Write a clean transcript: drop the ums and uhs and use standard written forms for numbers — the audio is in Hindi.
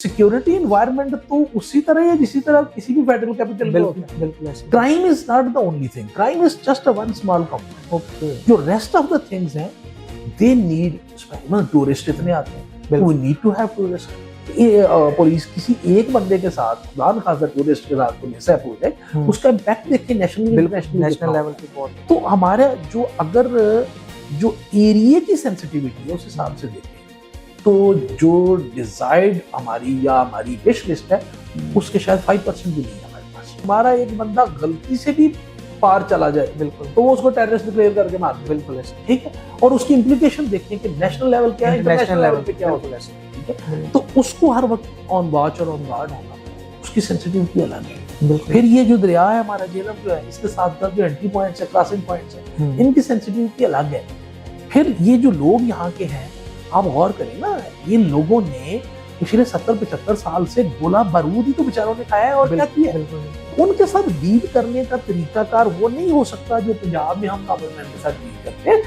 सिक्योरिटी एनवायरनमेंट तो उसी तरह है जिसी तरह किसी भी फेडरल कैपिटल में होता है। बिल्कुल ऐसे। Crime is not the only thing, crime is just a one small component. Okay. जो रेस्ट ऑफ द थिंग्स हैं दे नीड, मतलब टूरिस्ट इतने आते हैं, we need to have tourist. Police किसी एक बंदे के साथ, खुदा खासा टूरिस्ट के साथ कोई मिसहैप हो जाए, उसका इम्पैक्ट देख के नेशनल लेवल पे बहुत। तो हमारा जो अगर जो एरिया की सेंसिटिविटी है उस हिसाब से देखें तो जो डिजायर्ड हमारी या हमारी विश लिस्ट है उसके शायद 5% भी नहीं है हमारे पास। हमारा एक बंदा गलती से भी पार चला जाए बिल्कुल तो वो उसको टेररिस्ट डिक्लेयर करके मार दे, बिल्कुल ऐसे। ठीक है। और उसकी इम्प्लीकेशन देखें कि नेशनल लेवल क्या है, इंटरनेशनल लेवल पे क्या होता बिल्कुल है, ऐसे। ठीक है। तो उसको हर वक्त ऑन वॉच और ऑन गार्ड होना, उसकी सेंसिटिविटी अलग है। बिल्कुल। फिर ये जो दरिया है हमारा झेलम जो है, इसके साथ साथ जो एंट्री पॉइंट्स है, क्रॉसिंग पॉइंट्स है, इनकी सेंसिटिविटी अलग है। फिर ये जो लोग यहाँ के हैं, आप गौर करें ना, ये लोगों ने पिछले 70-75 साल से गोला बारूद ही तो बेचारों ने खाया है और क्या किया है। उनके साथ डील करने का तरीकाकार वो नहीं हो सकता जो पंजाब में हम गवर्नमेंट के साथ डील करते हैं।